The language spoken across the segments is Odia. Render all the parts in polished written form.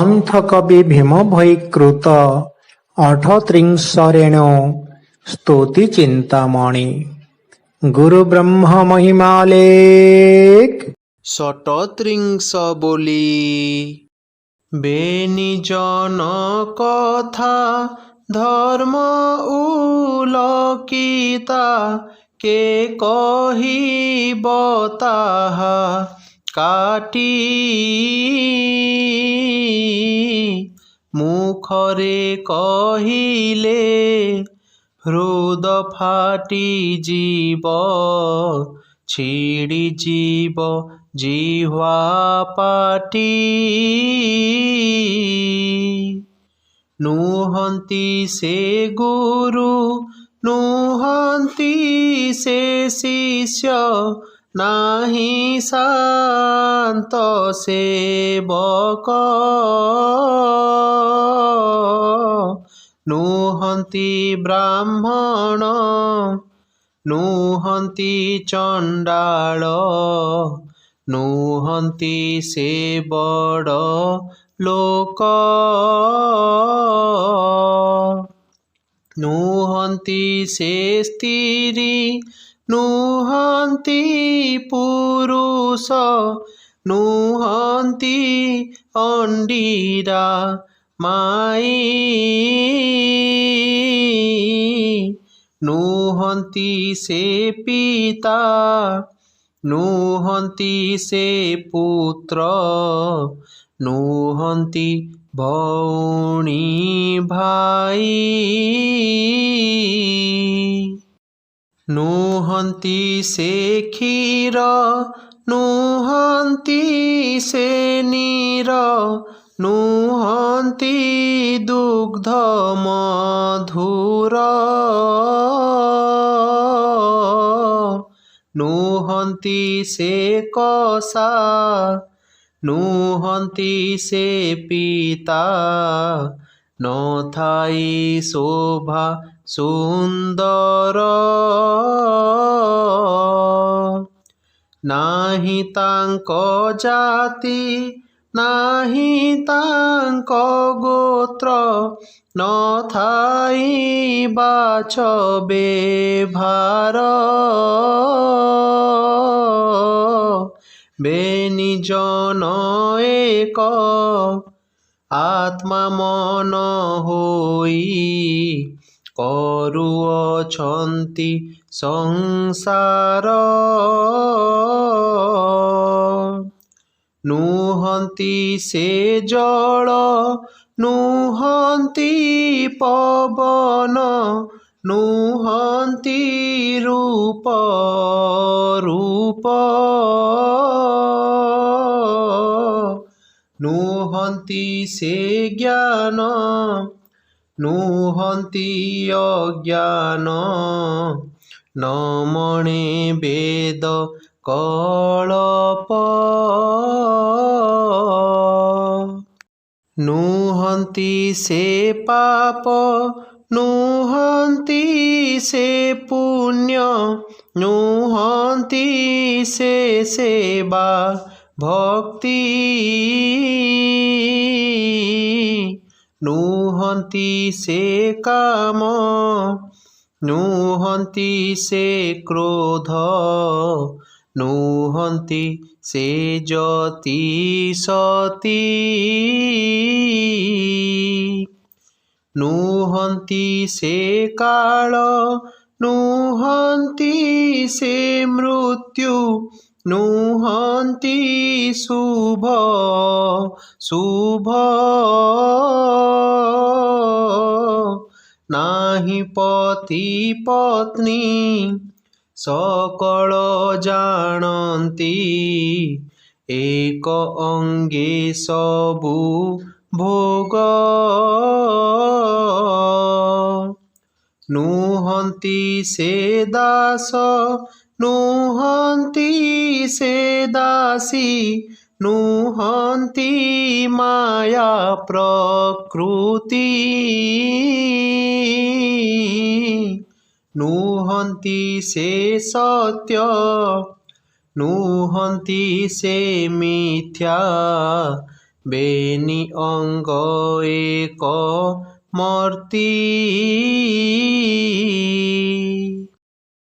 ग्रंथ कवि भीम भैकृत 38 स्तुति चिंतामणि गुरु ब्रह्म महिमालेख 37 बोली बेनिजन कथा धर्म उलकिता के कहिब ताहा काटी मुखरे कहिले हृद फाटी जीव छिड़ी जीव जिह्वा पाटी नुहंती से गुरु नुहंती से शिष्य नाही शांत सेवक नुहंती ब्राह्मण नुहंती चंडाल नुहंती से बड़ लोक नुहंती से स्त्री नुहंती पुरुष नुहंती अंडीरा माई नुहंती से पिता नुहंती से पुत्र नुहंती भौणी भाई नुहंती से क्षीर नुहंती से नीर नुहंती दुग्ध मधुर नुहंती से कसा नुहंती से पिता न थाई शोभा सुंदर नाही तांको जाति नाही तांको गोत्र न थाई बाच बेभार बेनिजन एक आत्मा मन होई କରୁଅଛନ୍ତି ସଂସାର ନୁହନ୍ତି ସେ ଜଳ ନୁହନ୍ତି ପବନ ନୁହନ୍ତି ରୂପ ନୁହନ୍ତି ସେ ଜ୍ଞାନ नुहंती अज्ञान न मणे वेद कलप नुहंती से पाप नुहंती से पुण्य नुहंती से सेवा भक्ति नुहंती से काम नुहंती से क्रोध नुहंती से जति सती नुहंती से काल नुहंती से मृत्यु नुहंती शुभ नाही पति पत्नी सकल जानती एक अंगे सबु भोग नुहंती से दास नुहंती से दासी नुहंती माया प्रकृति नुहंती से सत्य नुहंती से मिथ्या ବେନି ଅଙ୍ଗ ଏକ ମର୍ତ୍ତି।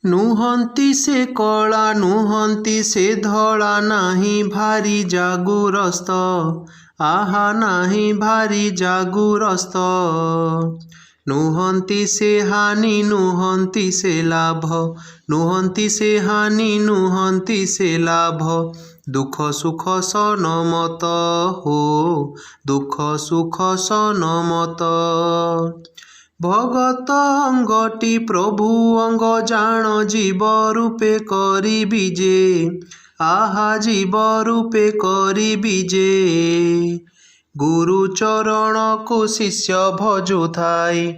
ନୁହନ୍ତି ସେ କଳା ନୁହନ୍ତି ସେ ଧଳା, ନାହିଁ ଭାରି ଜାଗୁରସ୍ତ, ଆହା ନାହିଁ ଭାରି ଜାଗୁରସ୍ତ। ନୁହନ୍ତି ସେ ହାନି ନୁହନ୍ତି ସେ ଲାଭ, ନୁହନ୍ତି ସେ ହାନି ନୁହନ୍ତି ସେ ଲାଭ। ଦୁଃଖ ସୁଖ ସନମତ ହୋ, ଦୁଃଖ ସୁଖ ସନମତ। ଭଗତ ଅଙ୍ଗଟି ପ୍ରଭୁ ଅଙ୍ଗ ଜାଣ, ଜୀବ ରୂପେ କରିବି ଯେ, ଆହା ଜୀବ ରୂପେ କରିବି ଯେ। ଗୁରୁ ଚରଣକୁ ଶିଷ୍ୟ ଭଜୁଥାଇ,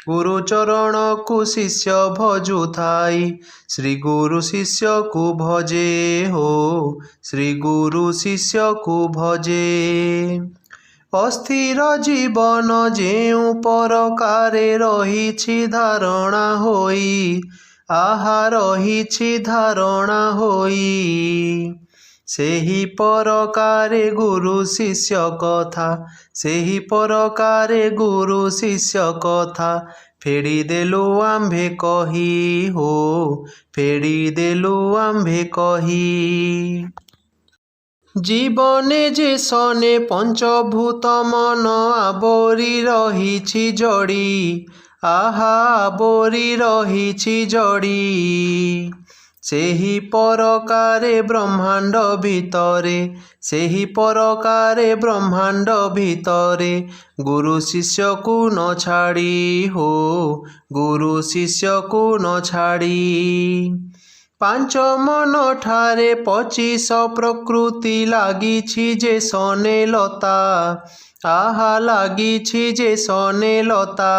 ଗୁରୁ ଚରଣକୁ ଶିଷ୍ୟ ଭଜୁଥାଇ, ଶ୍ରୀ ଗୁରୁ ଶିଷ୍ୟକୁ ଭଜେ ହୋ, ଶ୍ରୀ ଗୁରୁ ଶିଷ୍ୟକୁ ଭଜେ। ଅସ୍ଥିର ଜୀବନ ଯେଉଁ ପରକାରେ ରହିଛି ଧାରଣା ହୋଇ, ଆହା ରହିଛି ଧାରଣା ହୋଇ। ସେହି ପରକାରେ ଗୁରୁ ଶିଷ୍ୟ କଥା, ସେହି ପରକାରେ ଗୁରୁ ଶିଷ୍ୟ କଥା। ଫେଡ଼ିଦେଲୁ ଆମ୍ଭେ କହି ହୋ, ଫେଡ଼ିଦେଲୁ ଆମ୍ଭେ କହି। ଜୀବନେ ଯେ ସନେ ପଞ୍ଚଭୂତ ମନ ଆବୋରି ରହିଛି ଜଡ଼ି, ଆହା ଆବୋରି ରହିଛି ଜଡ଼ି। ସେହି ପରକାରେ ବ୍ରହ୍ମାଣ୍ଡ ଭିତରେ, ସେହି ପରକାରେ ବ୍ରହ୍ମାଣ୍ଡ ଭିତରେ। ଗୁରୁ ଶିଷ୍ୟକୁ ନ ଛାଡ଼ି ହୋ, ଗୁରୁ ଶିଷ୍ୟକୁ ନ ଛାଡ଼ି। ପାଞ୍ଚ ମନ ଠାରେ 25 ପ୍ରକୃତି ଲାଗିଛି ଯେ ସନେ ଲତା, ଆହା ଲାଗିଛି ଯେ ସନେ ଲତା।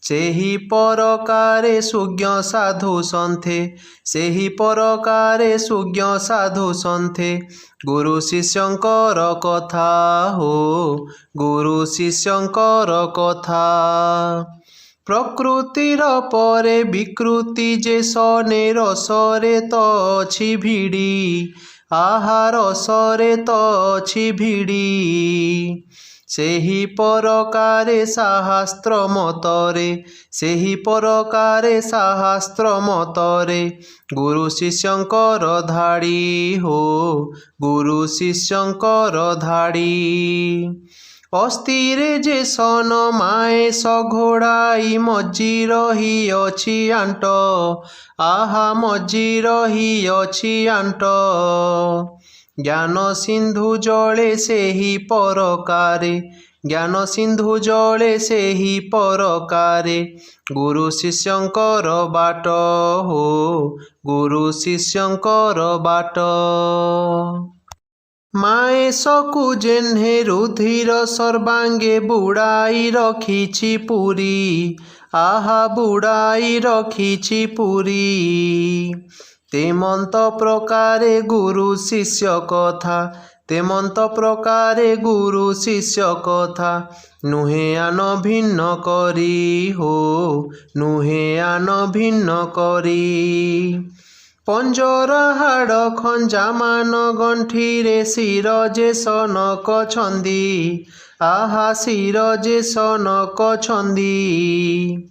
ସେହି ପରକାରେ ସୁଜ୍ଞ ସାଧୁ ସନ୍ଥେ, ସେହି ପରକାରେ ସୁଜ୍ଞ ସାଧୁ ସନ୍ଥେ। ଗୁରୁ ଶିଷ୍ୟଙ୍କର କଥା ହୋ, ଗୁରୁ ଶିଷ୍ୟଙ୍କର କଥା। ପ୍ରକୃତିର ପରେ ବିକୃତି ଯେ ସନେ ରସରେ ତ ଅଛି ଭିଡ଼ି, ଆହା ରସରେ ତ ଅଛି ଭିଡ଼ି। ସେହି ପରକାରେ ଶାସ୍ତ୍ର ମତରେ, ସେହି ପରକାରେ ଶାସ୍ତ୍ର ମତରେ। ଗୁରୁ ଶିଷ୍ୟଙ୍କର ଧାଡ଼ି ହୋ, ଗୁରୁ ଶିଷ୍ୟଙ୍କର ଧାଡ଼ି। ଅସ୍ଥିରେ ଯେ ସନ ମାଏଶ ଘୋଡ଼ାଇ, ମଝି ରହିଅଛି ଆଣ୍ଟ, ଆହା ମଝି ରହିଅଛି ଆଣ୍ଟ। ଜ୍ଞାନ ସିନ୍ଧୁ ଜଳେ ସେହି ପରକାରେ, ଜ୍ଞାନ ସିନ୍ଧୁ ଜଳେ ସେହି ପରକାରେ। ଗୁରୁ ଶିଷ୍ୟଙ୍କର ବାଟ ହୋ, ଗୁରୁ ଶିଷ୍ୟଙ୍କର ବାଟ। ମାଏଶକୁ ଯେହ୍ନେ ରୁଧିର ସର୍ବାଙ୍ଗେ ବୁଡ଼ାଇ ରଖିଛି ପୁରୀ, ଆହା ବୁଡ଼ାଇ ରଖିଛି ପୁରୀ। ତେମନ୍ତ ପ୍ରକାରେ ଗୁରୁ ଶିଷ୍ୟ କଥା, ତେମନ୍ତ ପ୍ରକାରେ ଗୁରୁ ଶିଷ୍ୟ କଥା। ନୁହେଁ ଆନ ଭିନ୍ନ କରି ହୋ, ନୁହେଁ ଆନ ଭିନ୍ନ କରି। ପଞ୍ଜର ହାଡ଼ ଖଞ୍ଜାମାନ ଗଣ୍ଠିରେ ଶିର ଯେ ସନକ ଛନ୍ଦି, ଆହା ଶିର ଯେ ସନକ ଛନ୍ଦି।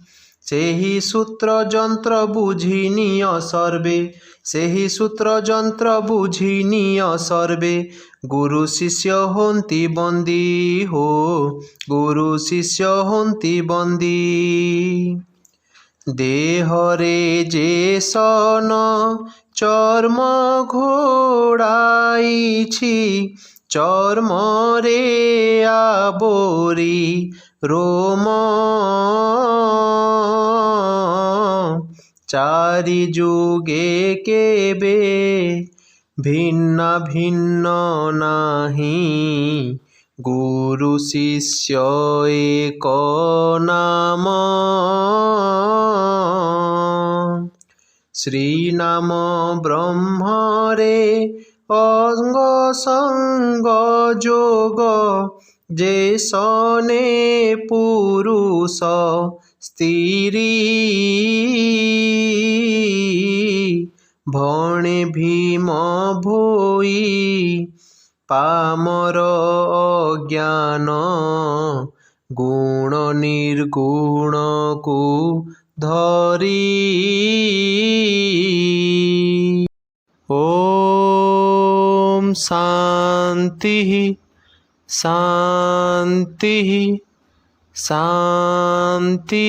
ସେହି ସୂତ୍ର ଯନ୍ତ୍ର ବୁଝି ନିଅ ସର୍ବେ, ସେହି ସୂତ୍ର ଯନ୍ତ୍ର ବୁଝି ନିଅ ସର୍ବେ। ଗୁରୁ ଶିଷ୍ୟ ହୁଅନ୍ତି ବନ୍ଦୀ ହୋ, ଗୁରୁ ଶିଷ୍ୟ ହୁଅନ୍ତି ବନ୍ଦୀ। ଦେହରେ ଯେ ସନ ଚର୍ମ ଘୋଡ଼ାଇଛି, ଚର୍ମରେ ଆବୋରି ରୋମ। ଚାରି ଯୁଗେ କେବେ ଭିନ୍ନ ଭିନ୍ନ ନାହିଁ, ଗୁରୁ ଶିଷ୍ୟ ଏକ ନାମ। ଶ୍ରୀ ନାମ ବ୍ରହ୍ମରେ ଅଙ୍ଗ ସଙ୍ଗ ଯୋଗ, ଯେ ସନେ ପୁରୁଷ ସ୍ଥିରୀ। ଭଣେ ଭୀମ ଭୋଇ ପାମର ଅଜ୍ଞାନ ଗୁଣ ନିର୍ଗୁଣକୁ ଧରି। ଓମ୍ ଶାନ୍ତି ଶାନ୍ତି ଶାନ୍ତି।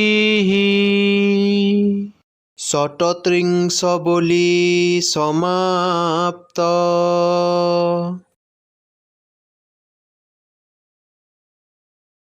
ଷଟ୍ତ୍ରିଂଶ ବୋଲି ସମାପ୍ତ।